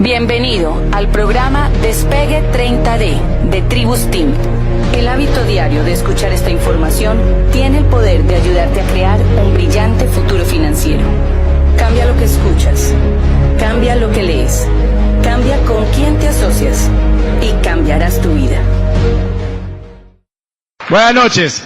Bienvenido al programa Despegue 30D de Tribus Team. El hábito diario de escuchar esta información tiene el poder de ayudarte a crear un brillante futuro financiero. Cambia lo que escuchas, cambia lo que lees, cambia con quién te asocias y cambiarás tu vida. Buenas noches.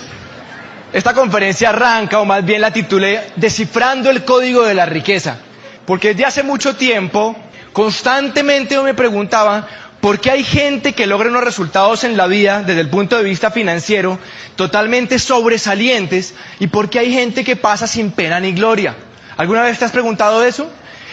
Esta conferencia arranca, o más bien la titulé, Descifrando el Código de la Riqueza. Porque desde hace mucho tiempo, constantemente yo me preguntaba, ¿por qué hay gente que logra unos resultados en la vida, desde el punto de vista financiero, totalmente sobresalientes, y por qué hay gente que pasa sin pena ni gloria? ¿Alguna vez te has preguntado eso?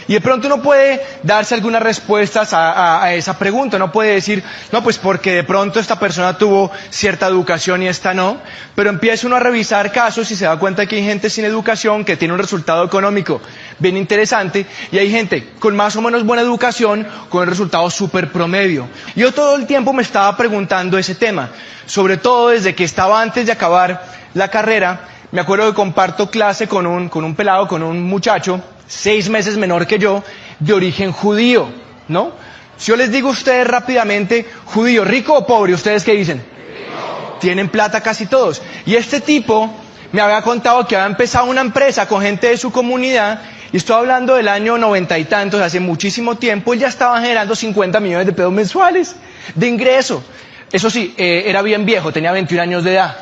Y de pronto uno puede darse algunas respuestas a esa pregunta. Uno puede decir, no, pues porque de pronto esta persona tuvo cierta educación y esta no. Pero empieza uno a revisar casos y se da cuenta que hay gente sin educación que tiene un resultado económico bien interesante. Y hay gente con más o menos buena educación con un resultado súper promedio. Yo todo el tiempo me estaba preguntando ese tema. Sobre todo desde que estaba antes de acabar la carrera. Me acuerdo que comparto clase con un pelado, con un muchacho, 6 meses menor que yo, de origen judío, ¿no? Si yo les digo a ustedes rápidamente, judío, ¿rico o pobre? ¿Ustedes qué dicen? Rico. Tienen plata casi todos. Y este tipo me había contado que había empezado una empresa con gente de su comunidad, y estoy hablando del año 90 y tantos, hace muchísimo tiempo, él ya estaba generando 50 millones de pesos mensuales de ingreso. Eso sí, era bien viejo, tenía 21 años de edad.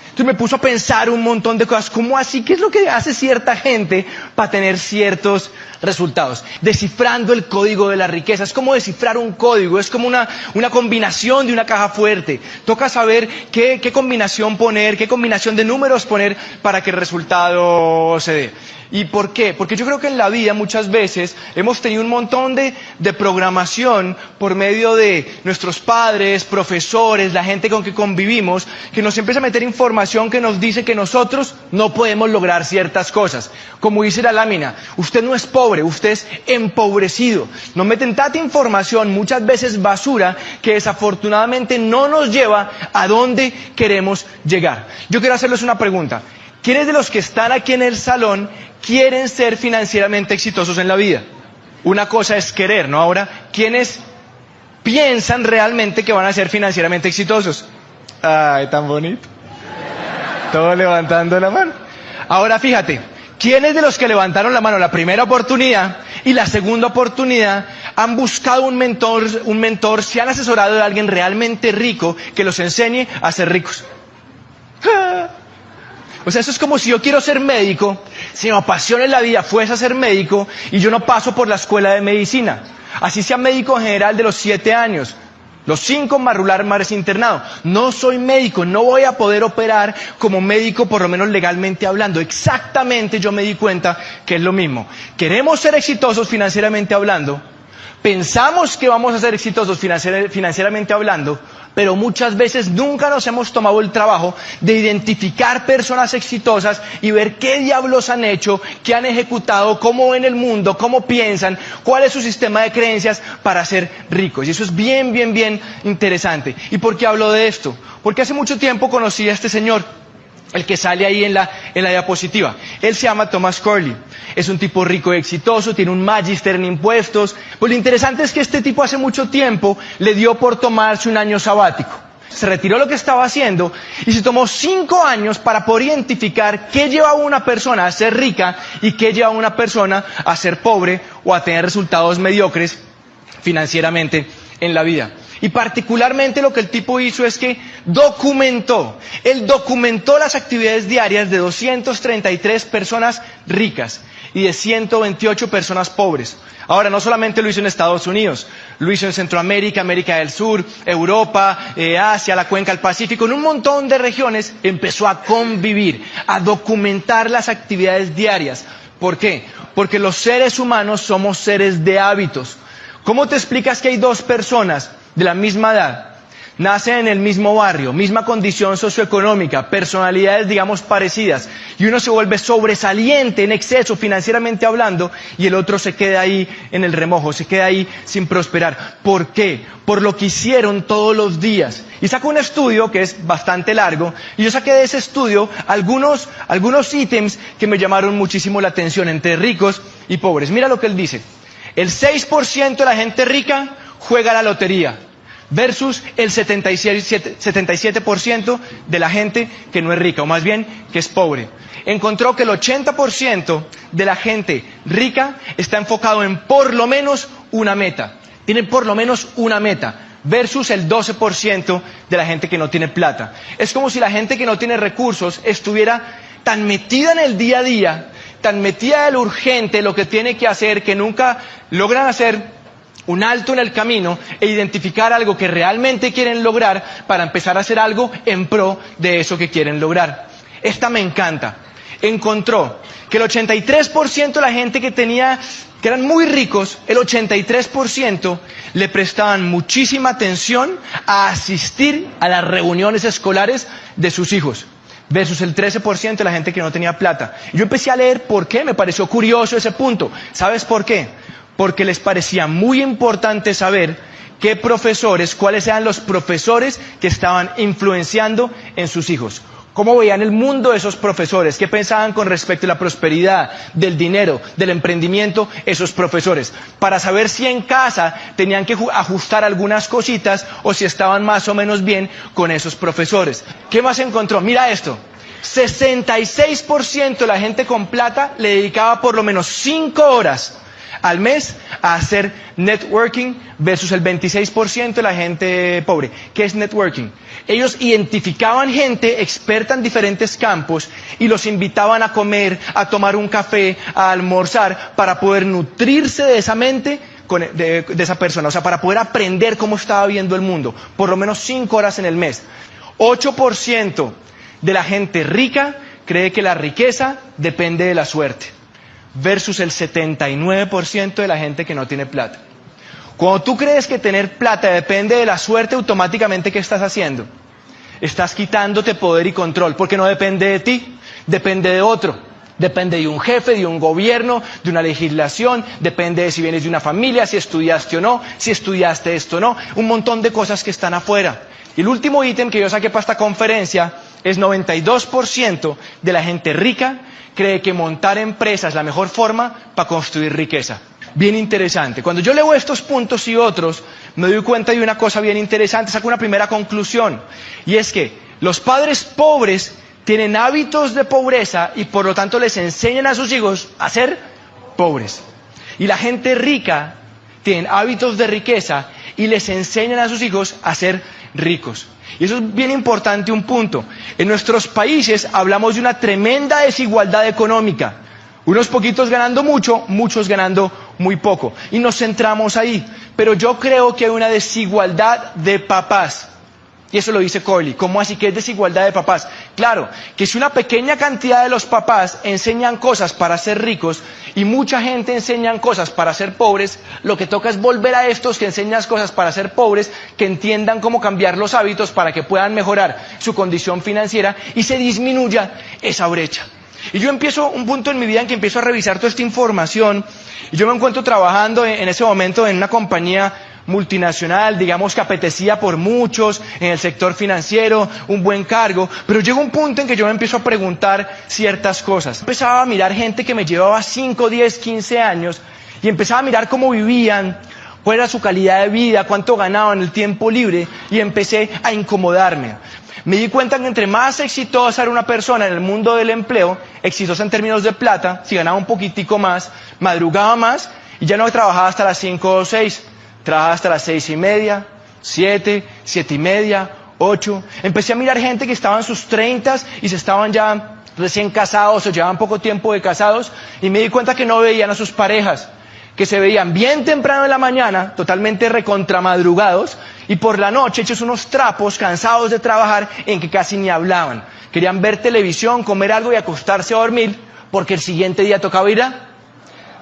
Entonces me puso a pensar un montón de cosas. ¿Cómo así? ¿Qué es lo que hace cierta gente para tener ciertos resultados? Descifrando el código de la riqueza. Es como descifrar un código. Es como una combinación de una caja fuerte. Toca saber qué combinación poner, qué combinación de números poner para que el resultado se dé. ¿Y por qué? Porque yo creo que en la vida muchas veces hemos tenido un montón de programación por medio de nuestros padres, profesores, la gente con que convivimos, que nos empieza a meter información que nos dice que nosotros no podemos lograr ciertas cosas. Como dice la lámina, usted no es pobre, usted es empobrecido. Nos meten tanta información, muchas veces basura, que desafortunadamente no nos lleva a donde queremos llegar. Yo quiero hacerles una pregunta. ¿Quiénes de los que están aquí en el salón quieren ser financieramente exitosos en la vida? Una cosa es querer, ¿no? Ahora, ¿quiénes piensan realmente que van a ser financieramente exitosos? Ay, tan bonito. Todos levantando la mano. Ahora fíjate, ¿quiénes de los que levantaron la mano la primera oportunidad y la segunda oportunidad han buscado un mentor, se han asesorado de alguien realmente rico que los enseñe a ser ricos? O sea, eso es como si yo quiero ser médico, si me apasiona en la vida fuese a ser médico y yo no paso por la escuela de medicina. Así sea médico general de los 7 años, los 5 más rural más internado. No soy médico, no voy a poder operar como médico, por lo menos legalmente hablando. Exactamente yo me di cuenta que es lo mismo. Queremos ser exitosos financieramente hablando, pensamos que vamos a ser exitosos financieramente hablando, pero muchas veces nunca nos hemos tomado el trabajo de identificar personas exitosas y ver qué diablos han hecho, qué han ejecutado, cómo ven el mundo, cómo piensan, cuál es su sistema de creencias para ser ricos. Y eso es bien interesante. ¿Y por qué hablo de esto? Porque hace mucho tiempo conocí a este señor, el que sale ahí en la diapositiva. Él se llama Thomas Corley. Es un tipo rico y exitoso, tiene un magíster en impuestos. Pues lo interesante es que este tipo hace mucho tiempo le dio por tomarse un año sabático. Se retiró lo que estaba haciendo y se tomó 5 años para poder identificar qué lleva a una persona a ser rica y qué lleva a una persona a ser pobre o a tener resultados mediocres financieramente en la vida. Y particularmente lo que el tipo hizo es que él documentó las actividades diarias de 233 personas ricas y de 128 personas pobres. Ahora, no solamente lo hizo en Estados Unidos, lo hizo en Centroamérica, América del Sur, Europa, Asia, la cuenca del Pacífico, en un montón de regiones empezó a convivir, a documentar las actividades diarias. ¿Por qué? Porque los seres humanos somos seres de hábitos. ¿Cómo te explicas que hay 2 personas de la misma edad, nacen en el mismo barrio, misma condición socioeconómica, personalidades digamos parecidas, y uno se vuelve sobresaliente en exceso financieramente hablando y el otro se queda ahí en el remojo, se queda ahí sin prosperar? ¿Por qué? Por lo que hicieron todos los días. Y saco un estudio que es bastante largo, y yo saqué de ese estudio algunos ítems que me llamaron muchísimo la atención entre ricos y pobres. Mira lo que él dice. El 6% de la gente rica juega a la lotería versus el 77% de la gente que no es rica, o más bien que es pobre. Encontró que el 80% de la gente rica está enfocado en por lo menos una meta. Tiene por lo menos una meta versus el 12% de la gente que no tiene plata. Es como si la gente que no tiene recursos estuviera tan metida en el día a día, tan metida en lo urgente, lo que tiene que hacer, que nunca logran hacer un alto en el camino e identificar algo que realmente quieren lograr para empezar a hacer algo en pro de eso que quieren lograr. Esta me encanta. Encontró que el 83% de la gente que eran muy ricos, el 83% le prestaban muchísima atención a asistir a las reuniones escolares de sus hijos, versus el 13% de la gente que no tenía plata. Yo empecé a leer por qué, me pareció curioso ese punto. ¿Sabes por qué? Porque les parecía muy importante saber qué profesores, cuáles eran los profesores que estaban influenciando en sus hijos. ¿Cómo veían el mundo esos profesores? ¿Qué pensaban con respecto a la prosperidad, del dinero, del emprendimiento esos profesores? Para saber si en casa tenían que ajustar algunas cositas o si estaban más o menos bien con esos profesores. ¿Qué más encontró? Mira esto. 66% de la gente con plata le dedicaba por lo menos 5 horas al mes a hacer networking versus el 26% de la gente pobre. ¿Qué es networking? Ellos identificaban gente experta en diferentes campos y los invitaban a comer, a tomar un café, a almorzar para poder nutrirse de esa mente de esa persona, o sea, para poder aprender cómo estaba viendo el mundo, por lo menos 5 horas en el mes. 8% de la gente rica cree que la riqueza depende de la suerte, versus el 79% de la gente que no tiene plata. Cuando tú crees que tener plata depende de la suerte, automáticamente, ¿qué estás haciendo? Estás quitándote poder y control, porque no depende de ti, depende de otro. Depende de un jefe, de un gobierno, de una legislación, depende de si vienes de una familia, si estudiaste o no, si estudiaste esto o no, un montón de cosas que están afuera. Y el último ítem que yo saqué para esta conferencia es 92% de la gente rica cree que montar empresas es la mejor forma para construir riqueza. Bien interesante. Cuando yo leo estos puntos y otros, me doy cuenta de una cosa bien interesante, saco una primera conclusión, y es que los padres pobres tienen hábitos de pobreza y por lo tanto les enseñan a sus hijos a ser pobres. Y la gente rica tiene hábitos de riqueza y les enseñan a sus hijos a ser ricos. Y eso es bien importante, un punto. En nuestros países hablamos de una tremenda desigualdad económica. Unos poquitos ganando mucho, muchos ganando muy poco. Y nos centramos ahí. Pero yo creo que hay una desigualdad de papás. Y eso lo dice Corley. ¿Cómo así que es desigualdad de papás? Claro, que si una pequeña cantidad de los papás enseñan cosas para ser ricos y mucha gente enseñan cosas para ser pobres, lo que toca es volver a estos que enseñan cosas para ser pobres, que entiendan cómo cambiar los hábitos para que puedan mejorar su condición financiera y se disminuya esa brecha. Y yo empiezo un punto en mi vida en que empiezo a revisar toda esta información y yo me encuentro trabajando en ese momento en una compañía multinacional, digamos que apetecía por muchos, en el sector financiero, un buen cargo, pero llega un punto en que yo me empiezo a preguntar ciertas cosas. Empezaba a mirar gente que me llevaba 5, 10, 15 años y empezaba a mirar cómo vivían, cuál era su calidad de vida, cuánto ganaban en el tiempo libre y empecé a incomodarme. Me di cuenta que entre más exitosa era una persona en el mundo del empleo, exitosa en términos de plata, si ganaba un poquitico más, madrugaba más y ya no trabajaba hasta las 5 o 6. Trabajaba hasta las 6:30, 7, 7:30, 8. Empecé a mirar gente que estaba en sus 30s y se estaban ya recién casados o llevaban poco tiempo de casados y me di cuenta que no veían a sus parejas, que se veían bien temprano en la mañana, totalmente recontramadrugados y por la noche hechos unos trapos, cansados de trabajar, en que casi ni hablaban. Querían ver televisión, comer algo y acostarse a dormir porque el siguiente día tocaba ir a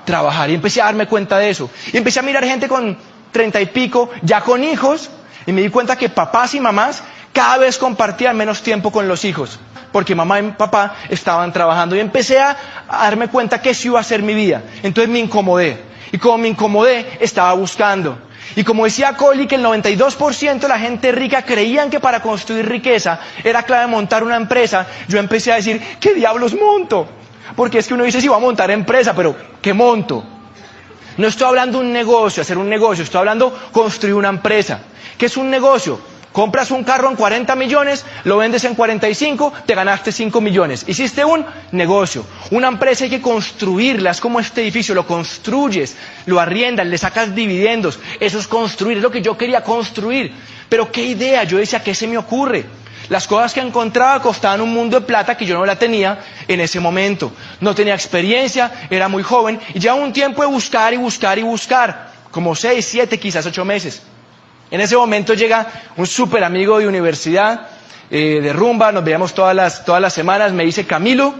trabajar. Y empecé a darme cuenta de eso. Y empecé a mirar gente con 30 y pico, ya con hijos, y me di cuenta que papás y mamás cada vez compartían menos tiempo con los hijos, porque mamá y papá estaban trabajando, y empecé a darme cuenta que eso iba a ser mi vida. Entonces me incomodé, y como me incomodé, estaba buscando. Y como decía Coley, que el 92% de la gente rica creían que para construir riqueza era clave montar una empresa, yo empecé a decir, ¿qué diablos monto? Porque es que uno dice, sí, va a montar empresa, pero ¿qué monto? No estoy hablando de un negocio, hacer un negocio, estoy hablando de construir una empresa. ¿Qué es un negocio? Compras un carro en 40 millones, lo vendes en 45, te ganaste 5 millones. Hiciste un negocio. Una empresa hay que construirla, es como este edificio, lo construyes, lo arriendas, le sacas dividendos. Eso es construir, es lo que yo quería construir. Pero qué idea, yo decía, ¿qué se me ocurre? Las cosas que encontraba costaban un mundo de plata que yo no la tenía en ese momento. No tenía experiencia, era muy joven y llevaba un tiempo de buscar y buscar y buscar, como 6, 7, quizás 8 meses. En ese momento llega un súper amigo de universidad, de rumba, nos veíamos todas las semanas, me dice: Camilo,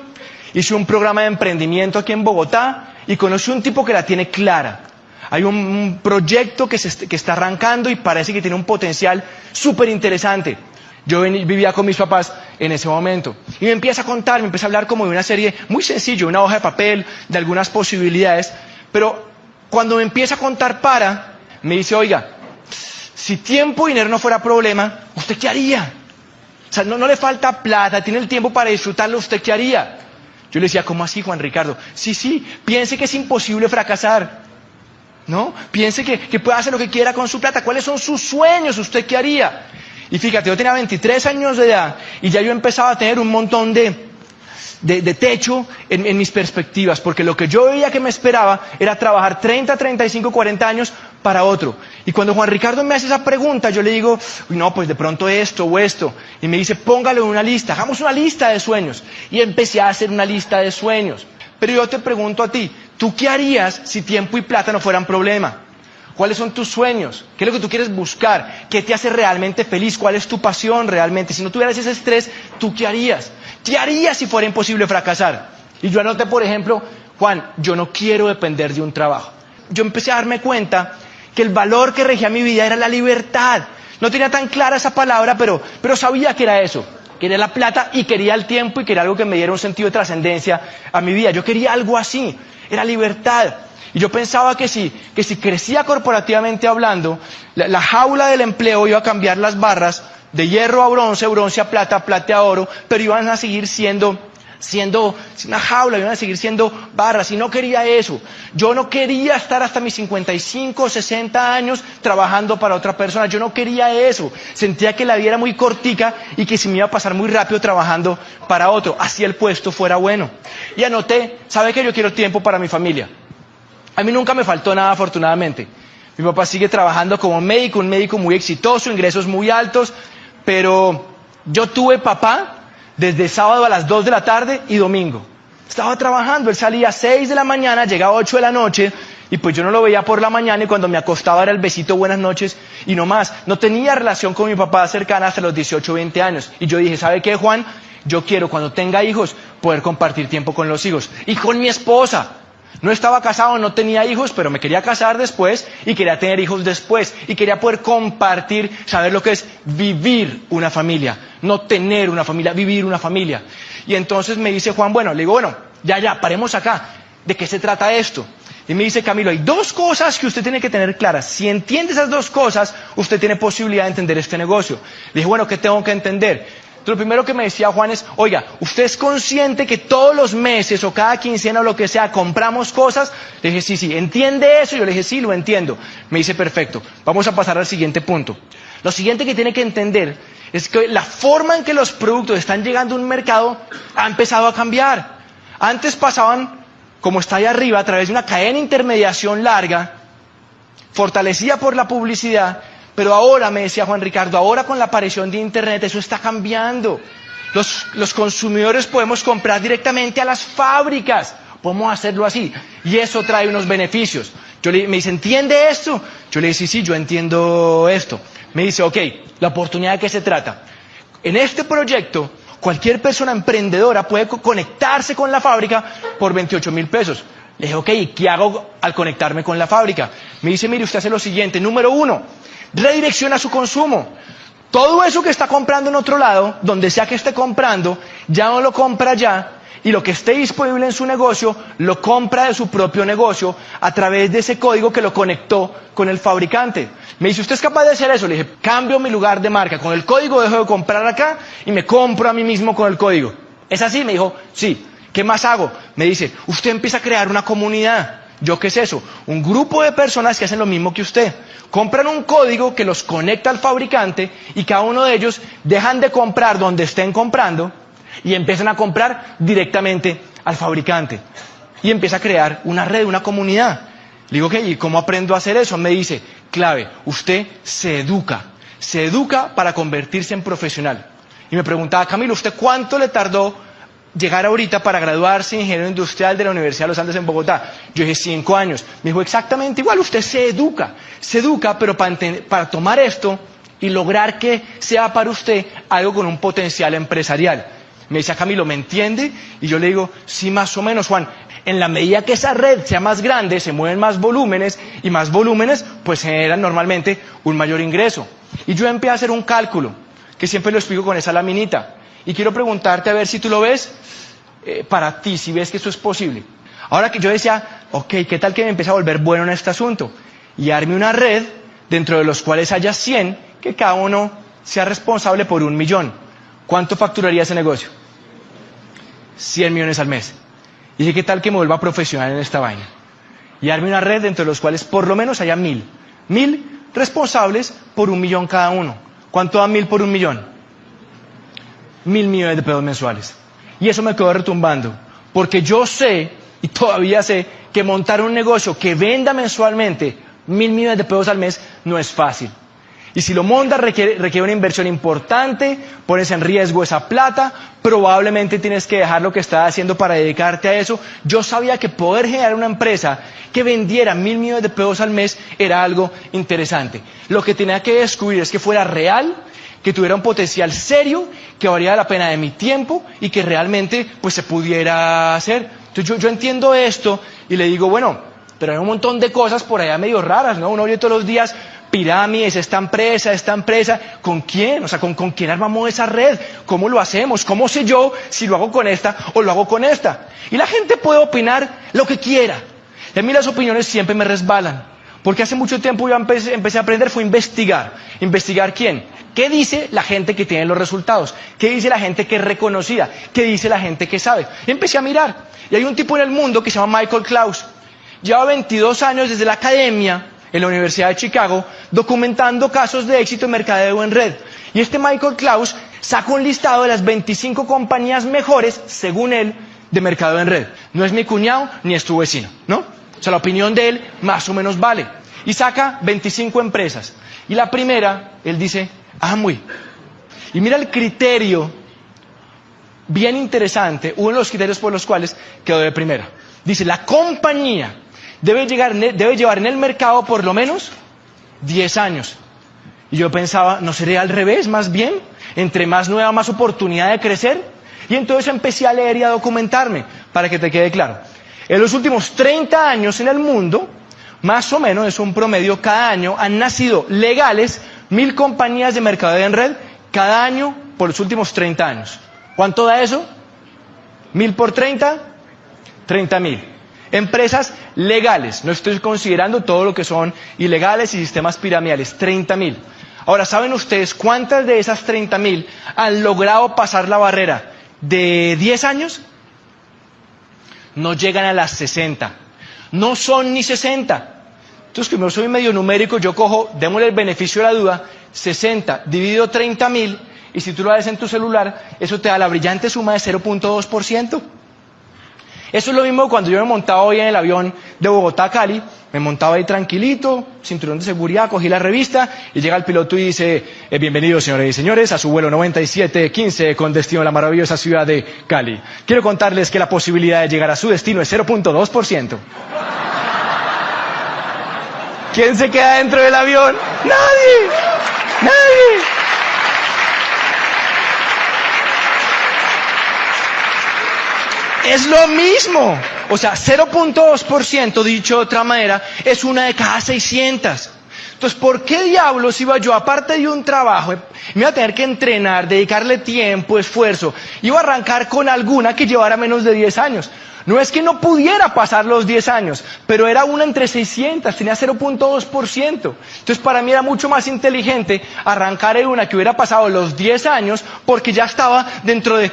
hice un programa de emprendimiento aquí en Bogotá y conocí un tipo que la tiene clara. Hay un proyecto que está arrancando y parece que tiene un potencial súper interesante. Yo vivía con mis papás en ese momento y me empieza a contar, me empieza a hablar como de una serie muy sencilla, una hoja de papel, de algunas posibilidades, pero cuando me empieza a contar me dice: oiga, si tiempo y dinero no fuera problema, ¿usted qué haría? O sea, no le falta plata, tiene el tiempo para disfrutarlo, ¿usted qué haría? Yo le decía: ¿cómo así, Juan Ricardo? Sí, piense que es imposible fracasar, ¿no? Piense que puede hacer lo que quiera con su plata. ¿Cuáles son sus sueños? ¿Usted qué haría? Y fíjate, yo tenía 23 años de edad y ya yo empezaba a tener un montón de techo en mis perspectivas, porque lo que yo veía que me esperaba era trabajar 30, 35, 40 años para otro. Y cuando Juan Ricardo me hace esa pregunta, yo le digo: no, pues de pronto esto o esto. Y me dice: póngalo en una lista, hagamos una lista de sueños. Y empecé a hacer una lista de sueños. Pero yo te pregunto a ti, ¿tú qué harías si tiempo y plata no fueran problema? ¿Cuáles son tus sueños? ¿Qué es lo que tú quieres buscar? ¿Qué te hace realmente feliz? ¿Cuál es tu pasión realmente? Si no tuvieras ese estrés, ¿tú qué harías? ¿Qué harías si fuera imposible fracasar? Y yo anoté, por ejemplo: Juan, yo no quiero depender de un trabajo. Yo empecé a darme cuenta que el valor que regía mi vida era la libertad. No tenía tan clara esa palabra, pero sabía que era eso. Quería la plata y quería el tiempo y quería algo que me diera un sentido de trascendencia a mi vida. Yo quería algo así, era libertad. Y yo pensaba que si crecía corporativamente hablando, la jaula del empleo iba a cambiar las barras de hierro a bronce, bronce a plata, plata a oro, pero iban a seguir siendo una jaula, iban a seguir siendo barras, y no quería eso. Yo no quería estar hasta mis 55, 60 años trabajando para otra persona, yo no quería eso. Sentía que la vida era muy cortica y que se me iba a pasar muy rápido trabajando para otro, así el puesto fuera bueno. Y anoté: ¿sabe qué? Yo quiero tiempo para mi familia. A mí nunca me faltó nada, afortunadamente. Mi papá sigue trabajando como médico, un médico muy exitoso, ingresos muy altos, pero yo tuve papá desde sábado a las 2 de la tarde y domingo. Estaba trabajando, él salía a 6 de la mañana, llegaba a 8 de la noche, y pues yo no lo veía por la mañana, y cuando me acostaba era el besito, buenas noches, y no más. No tenía relación con mi papá cercana hasta los 18, 20 años. Y yo dije: ¿sabe qué, Juan? Yo quiero, cuando tenga hijos, poder compartir tiempo con los hijos. Y con mi esposa. No estaba casado, no tenía hijos, pero me quería casar después y quería tener hijos después. Y quería poder compartir, saber lo que es vivir una familia. No tener una familia, vivir una familia. Y entonces me dice Juan: bueno, le digo: bueno, ya, paremos acá. ¿De qué se trata esto? Y me dice: Camilo, hay dos cosas que usted tiene que tener claras. Si entiende esas dos cosas, usted tiene posibilidad de entender este negocio. Le dije: bueno, ¿qué tengo que entender? Entonces, lo primero que me decía Juan es: oiga, ¿usted es consciente que todos los meses o cada quincena o lo que sea compramos cosas? Le dije: sí, ¿entiende eso? Yo le dije: sí, lo entiendo. Me dice: perfecto, vamos a pasar al siguiente punto. Lo siguiente que tiene que entender es que la forma en que los productos están llegando a un mercado ha empezado a cambiar. Antes pasaban, como está ahí arriba, a través de una cadena de intermediación larga, fortalecida por la publicidad. Pero ahora, me decía Juan Ricardo, ahora con la aparición de Internet eso está cambiando. Los consumidores podemos comprar directamente a las fábricas, podemos hacerlo así, y eso trae unos beneficios. Me dice: ¿entiende esto? Yo le dije: sí, yo entiendo esto. Me dice: ok, ¿la oportunidad de qué se trata? En este proyecto, cualquier persona emprendedora puede conectarse con la fábrica por 28.000 pesos. Le dije: ok, ¿y qué hago al conectarme con la fábrica? Me dice: mire, usted hace lo siguiente. Número 1, redirecciona su consumo. Todo eso que está comprando en otro lado, donde sea que esté comprando, ya no lo compra allá, y lo que esté disponible en su negocio, lo compra de su propio negocio a través de ese código que lo conectó con el fabricante. Me dice: ¿usted es capaz de hacer eso? Le dije: cambio mi lugar de marca. Con el código dejo de comprar acá y me compro a mí mismo con el código. ¿Es así? Me dijo: sí. ¿Qué más hago? Me dice: usted empieza a crear una comunidad. ¿Yo qué es eso? Un grupo de personas que hacen lo mismo que usted. Compran un código que los conecta al fabricante y cada uno de ellos dejan de comprar donde estén comprando y empiezan a comprar directamente al fabricante. Y empieza a crear una red, una comunidad. Le digo, ¿y cómo aprendo a hacer eso? Me dice, clave, usted se educa para convertirse en profesional. Y me preguntaba, Camilo, ¿usted cuánto le tardó llegar ahorita para graduarse de ingeniero industrial de la Universidad de los Andes en Bogotá? Yo dije 5 años. Me dijo exactamente igual, usted se educa, pero para tomar esto y lograr que sea para usted algo con un potencial empresarial. Me dice, Camilo, ¿me entiende? Y yo le digo, sí, más o menos, Juan. En la medida que esa red sea más grande, se mueven más volúmenes, y más volúmenes, pues generan normalmente un mayor ingreso. Y yo empecé a hacer un cálculo, que siempre lo explico con esa laminita. Y quiero preguntarte a ver si tú lo ves para ti, si ves que esto es posible. Ahora que yo decía, ok, ¿qué tal que me empiece a volver bueno en este asunto? Y arme una red dentro de los cuales haya 100, que cada uno sea responsable por 1 millón. ¿Cuánto facturaría ese negocio? 100 millones al mes. Y dije, ¿qué tal que me vuelva profesional en esta vaina? Y arme una red dentro de los cuales por lo menos haya 1000. 1000 responsables por 1 millón cada uno. ¿Cuánto da 1000 por 1 millón? 1000 millones de pesos mensuales. Y eso me quedó retumbando. Porque yo sé, y todavía sé, que montar un negocio que venda mensualmente 1000 millones de pesos al mes no es fácil. Y si lo montas requiere una inversión importante, pones en riesgo esa plata, probablemente tienes que dejar lo que estás haciendo para dedicarte a eso. Yo sabía que poder generar una empresa que vendiera 1000 millones de pesos al mes era algo interesante. Lo que tenía que descubrir es que fuera real, que tuviera un potencial serio, que valiera la pena de mi tiempo y que realmente pues se pudiera hacer. Entonces yo entiendo esto y le digo, bueno, pero hay un montón de cosas por allá medio raras, ¿no? Uno oye todos los días pirámides, esta empresa, ¿con quién? O sea, ¿con quién armamos esa red? ¿Cómo lo hacemos? ¿Cómo sé yo si lo hago con esta o lo hago con esta? Y la gente puede opinar lo que quiera. Y a mí las opiniones siempre me resbalan. Porque hace mucho tiempo yo empecé a aprender, fue investigar. ¿Investigar quién? ¿Qué dice la gente que tiene los resultados? ¿Qué dice la gente que es reconocida? ¿Qué dice la gente que sabe? Y empecé a mirar. Y hay un tipo en el mundo que se llama Michael Klaus. Lleva 22 años desde la academia en la Universidad de Chicago, documentando casos de éxito en mercadeo en red. Y este Michael Klaus sacó un listado de las 25 compañías mejores, según él, de mercadeo en red. No es mi cuñado ni es tu vecino, ¿no? O sea, la opinión de él más o menos vale. Y saca 25 empresas. Y la primera, él dice, Amway. Y mira el criterio bien interesante, uno de los criterios por los cuales quedó de primera. Dice, la compañía debe llevar en el mercado por lo menos 10 años. Y yo pensaba, ¿no sería al revés más bien? Entre más nueva, más oportunidad de crecer. Y entonces empecé a leer y a documentarme, para que te quede claro. En los últimos 30 años en el mundo, más o menos es un promedio, cada año han nacido legales 1000 compañías de mercadeo en red, cada año por los últimos 30 años. ¿Cuánto da eso? 1000 por 30, 30.000. Empresas legales, no estoy considerando todo lo que son ilegales y sistemas piramidales, 30.000. Ahora, ¿saben ustedes cuántas de esas 30.000 han logrado pasar la barrera de 10 años? No llegan a las 60, no son ni 60. Entonces, como yo soy medio numérico, yo cojo, démosle el beneficio de la duda, 60 dividido 30.000, y si tú lo haces en tu celular, eso te da la brillante suma de 0.2%. Eso es lo mismo cuando yo me montaba hoy en el avión de Bogotá a Cali, me montaba ahí tranquilito, cinturón de seguridad, cogí la revista y llega el piloto y dice, bienvenidos señores y señores a su vuelo 9715 con destino a la maravillosa ciudad de Cali. Quiero contarles que la posibilidad de llegar a su destino es 0.2%. ¿Quién se queda dentro del avión? ¡Nadie! ¡Nadie! Es lo mismo. O sea, 0.2%, dicho de otra manera, es una de cada 600. Entonces, ¿por qué diablos iba yo, aparte de un trabajo, me iba a tener que entrenar, dedicarle tiempo, esfuerzo, iba a arrancar con alguna que llevara menos de 10 años? No es que no pudiera pasar los 10 años, pero era una entre 600, tenía 0.2%. Entonces para mí era mucho más inteligente arrancar en una que hubiera pasado los 10 años porque ya estaba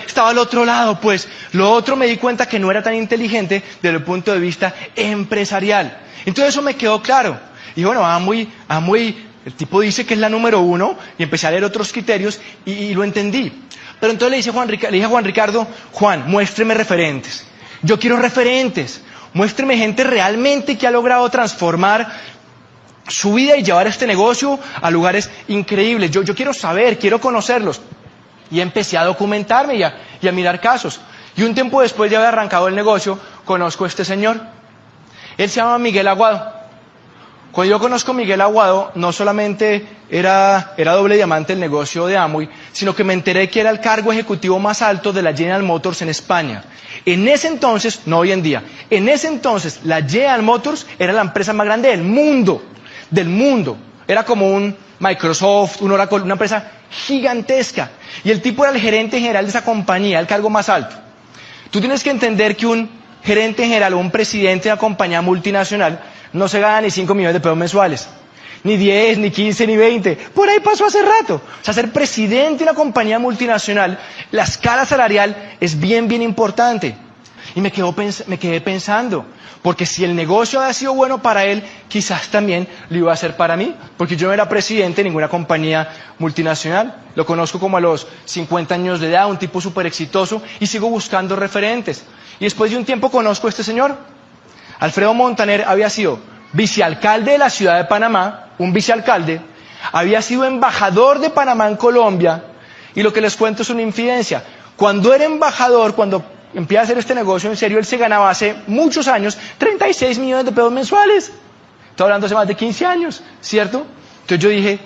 estaba al otro lado, pues. Lo otro me di cuenta que no era tan inteligente desde el punto de vista empresarial. Entonces eso me quedó claro. Y bueno, Amway, el tipo dice que es la número 1 y empecé a leer otros criterios y lo entendí. Pero entonces le dije a Juan Ricardo, Juan, muéstreme referentes. Yo quiero referentes. Muéstreme gente realmente que ha logrado transformar su vida y llevar este negocio a lugares increíbles. Yo quiero saber, quiero conocerlos. Y empecé a documentarme y a mirar casos. Y un tiempo después de haber arrancado el negocio, conozco a este señor. Él se llama Miguel Aguado. Cuando yo conozco a Miguel Aguado, no solamente era doble diamante el negocio de Amway, sino que me enteré que era el cargo ejecutivo más alto de la General Motors en España. En ese entonces, no hoy en día, en ese entonces la General Motors era la empresa más grande del mundo. Era como un Microsoft, un Oracle, una empresa gigantesca. Y el tipo era el gerente general de esa compañía, el cargo más alto. Tú tienes que entender que un gerente general o un presidente de una compañía multinacional no se gana ni 5 millones de pesos mensuales, ni 10, ni 15, ni 20. Por ahí pasó hace rato. O sea, ser presidente de una compañía multinacional, la escala salarial es bien importante. Y me quedé pensando, porque si el negocio había sido bueno para él, quizás también lo iba a hacer para mí, porque yo no era presidente de ninguna compañía multinacional. Lo conozco como a los 50 años de edad, un tipo súper exitoso, y sigo buscando referentes. Y después de un tiempo conozco a este señor. Alfredo Montaner había sido vicealcalde de la ciudad de Panamá, un vicealcalde, había sido embajador de Panamá en Colombia, y lo que les cuento es una infidencia. Cuando era embajador, cuando empieza a hacer este negocio en serio, él se ganaba hace muchos años 36 millones de pesos mensuales. Estoy hablando hace más de 15 años, ¿cierto? Entonces yo dije,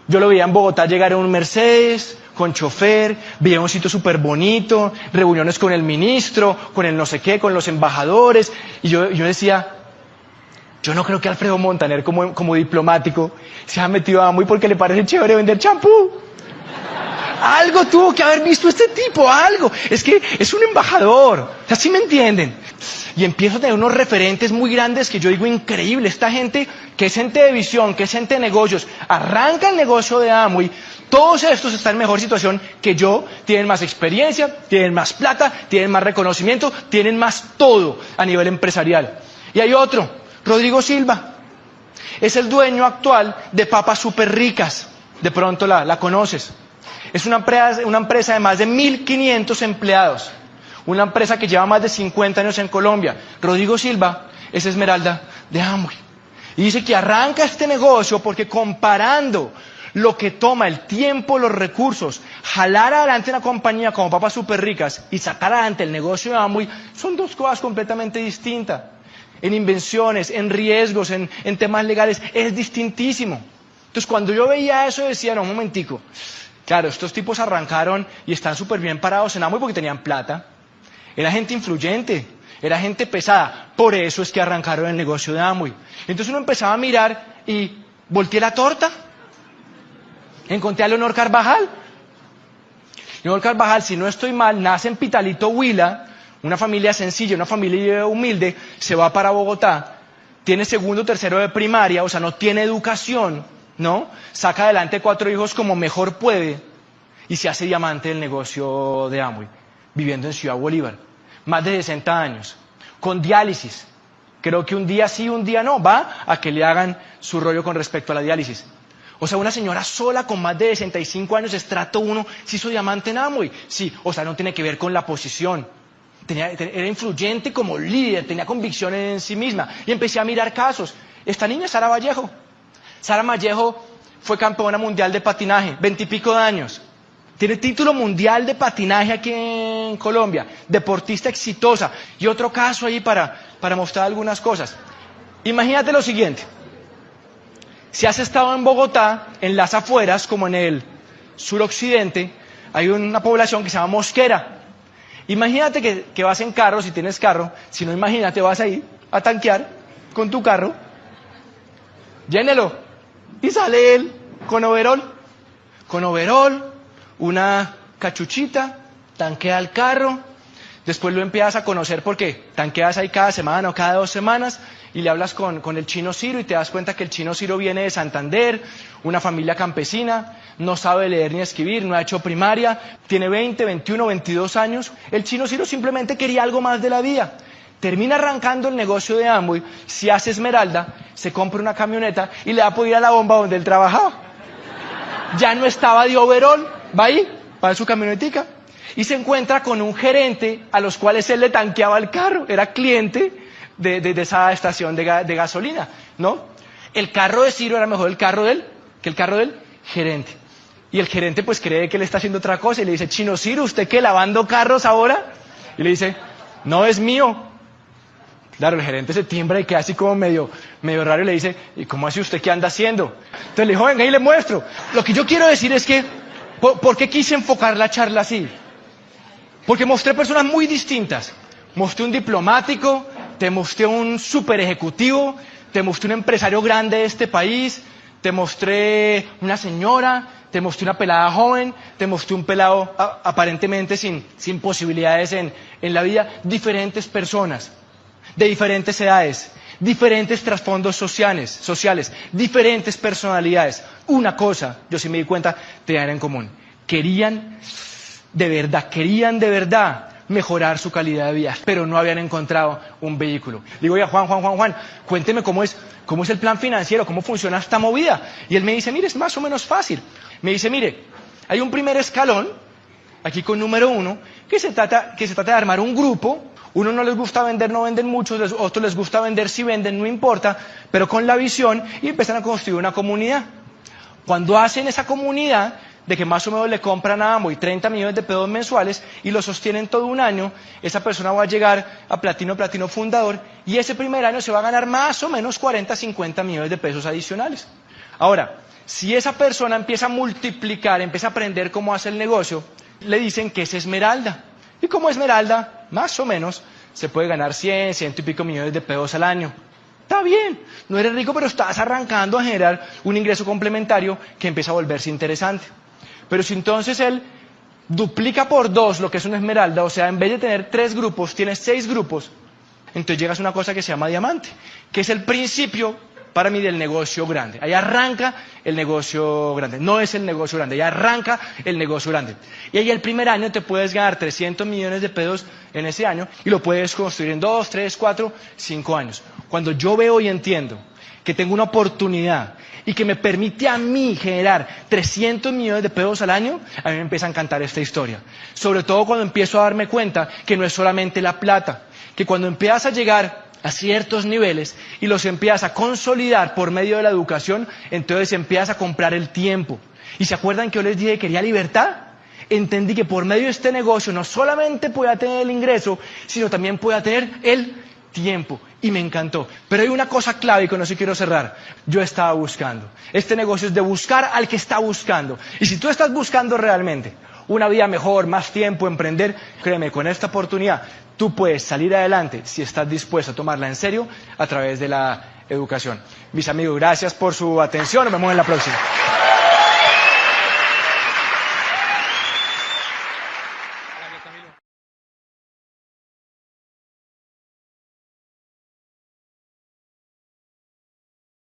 yo lo veía en Bogotá llegar en un Mercedes, con chofer, veía un sitio súper bonito, reuniones con el ministro, con el no sé qué, con los embajadores, y yo decía, yo no creo que Alfredo Montaner como diplomático se haya metido a Amway porque le parece chévere vender champú. Algo tuvo que haber visto este tipo, algo. Es que es un embajador, o sea, ¿sí me entienden? Y empiezo a tener unos referentes muy grandes que yo digo, increíble, esta gente que es gente de visión, que es gente de negocios, arranca el negocio de Amway, todos estos están en mejor situación que yo, tienen más experiencia, tienen más plata, tienen más reconocimiento, tienen más todo a nivel empresarial. Y hay otro, Rodrigo Silva, es el dueño actual de Papas Super Ricas, de pronto la conoces. Es una empresa de más de 1.500 empleados, una empresa que lleva más de 50 años en Colombia. Rodrigo Silva es esmeralda de Amway. Y dice que arranca este negocio porque comparando lo que toma el tiempo, los recursos, jalar adelante una compañía como Papas Super Ricas y sacar adelante el negocio de Amway, son dos cosas completamente distintas. En invenciones, en riesgos, en temas legales, es distintísimo. Entonces cuando yo veía eso decía, no, un momentico, claro, estos tipos arrancaron y están súper bien parados en Amway porque tenían plata. Era gente influyente, era gente pesada. Por eso es que arrancaron el negocio de Amway. Entonces uno empezaba a mirar y volteé la torta. Encontré a Leonor Carvajal. Leonor Carvajal, si no estoy mal, nace en Pitalito, Huila, una familia sencilla, una familia humilde, se va para Bogotá, tiene segundo, tercero de primaria, o sea, no tiene educación, ¿no? Saca adelante 4 hijos como mejor puede y se hace diamante del negocio de Amway, viviendo en Ciudad Bolívar, más de 60 años, con diálisis. Creo que un día sí, un día no, va a que le hagan su rollo con respecto a la diálisis. O sea, una señora sola con más de 65 años, estrato 1, se hizo diamante en Amway. Sí, o sea, no tiene que ver con la posición. Era influyente como líder, tenía convicción en sí misma. Y empecé a mirar casos. Esta niña, Sara Vallejo. Sara Vallejo fue campeona mundial de patinaje, 20 y pico de años. Tiene título mundial de patinaje aquí en Colombia. Deportista exitosa. Y otro caso ahí para mostrar algunas cosas. Imagínate lo siguiente. Si has estado en Bogotá, en las afueras, como en el suroccidente, hay una población que se llama Mosquera. Imagínate que vas en carro, si tienes carro, si no, imagínate, vas ahí a tanquear con tu carro, llénelo, y sale él con overol, una cachuchita, tanquea el carro, Después lo empiezas a conocer porque tanqueas ahí cada semana o cada 2 semanas y le hablas con el chino Ciro y te das cuenta que el chino Ciro viene de Santander, una familia campesina, no sabe leer ni escribir, no ha hecho primaria, tiene 20, 21, 22 años. El chino Ciro simplemente quería algo más de la vida. Termina arrancando el negocio de Amway, se hace Esmeralda, se compra una camioneta y le da por ir a la bomba donde él trabajaba. Ya no estaba de overall, va ahí, va en su camionetica. Y se encuentra con un gerente a los cuales él le tanqueaba el carro, era cliente de esa estación de gasolina, ¿no? El carro de Ciro era mejor que el carro del gerente. Y el gerente pues cree que él está haciendo otra cosa y le dice, chino Ciro, ¿usted qué, lavando carros ahora? Y le dice, no, es mío. Claro, el gerente se timbra y queda así como medio raro y le dice, ¿y cómo así usted qué anda haciendo? Entonces le dijo, venga y le muestro. Lo que yo quiero decir es que, ¿por qué quise enfocar la charla así? Porque mostré personas muy distintas. Mostré un diplomático, te mostré un super ejecutivo, te mostré un empresario grande de este país, te mostré una señora, te mostré una pelada joven, te mostré un pelado aparentemente sin posibilidades en la vida. Diferentes personas, de diferentes edades, diferentes trasfondos sociales, diferentes personalidades. Una cosa, yo sí me di cuenta, tenían en común. Querían de verdad mejorar su calidad de vida, pero no habían encontrado un vehículo. Digo, oye, Juan, cuénteme cómo es el plan financiero, cómo funciona esta movida. Y él me dice, mire, es más o menos fácil. Me dice, mire, hay un primer escalón, aquí con número 1, que se trata de armar un grupo. Uno no les gusta vender, no venden muchos, otros les gusta vender, si venden, no importa, pero con la visión y empiezan a construir una comunidad. Cuando hacen esa comunidad, de que más o menos le compran a Amway 30 millones de pesos mensuales y lo sostienen todo un año, esa persona va a llegar a platino fundador y ese primer año se va a ganar más o menos 40, 50 millones de pesos adicionales. Ahora, si esa persona empieza a multiplicar, empieza a aprender cómo hace el negocio, le dicen que es Esmeralda. Y como Esmeralda, más o menos, se puede ganar 100, 100 y pico millones de pesos al año. Está bien, no eres rico, pero estás arrancando a generar un ingreso complementario que empieza a volverse interesante. Pero si entonces él duplica por 2 lo que es una Esmeralda, o sea, en vez de tener 3 grupos, tienes 6 grupos, entonces llegas a una cosa que se llama diamante, que es el principio para mí del negocio grande. Ahí arranca el negocio grande, no es el negocio grande, ahí arranca el negocio grande. Y ahí el primer año te puedes ganar 300 millones de pesos en ese año y lo puedes construir en 2, 3, 4, 5 años. Cuando yo veo y entiendo que tengo una oportunidad y que me permite a mí generar 300 millones de pesos al año, a mí me empieza a encantar esta historia. Sobre todo cuando empiezo a darme cuenta que no es solamente la plata, que cuando empiezas a llegar a ciertos niveles y los empiezas a consolidar por medio de la educación, entonces empiezas a comprar el tiempo. ¿Y se acuerdan que yo les dije que quería libertad? Entendí que por medio de este negocio no solamente podía tener el ingreso, sino también podía tener el tiempo. Y me encantó. Pero hay una cosa clave y con eso quiero cerrar. Yo estaba buscando. Este negocio es de buscar al que está buscando. Y si tú estás buscando realmente una vida mejor, más tiempo, emprender, créeme, con esta oportunidad tú puedes salir adelante si estás dispuesto a tomarla en serio a través de la educación. Mis amigos, gracias por su atención. Nos vemos en la próxima.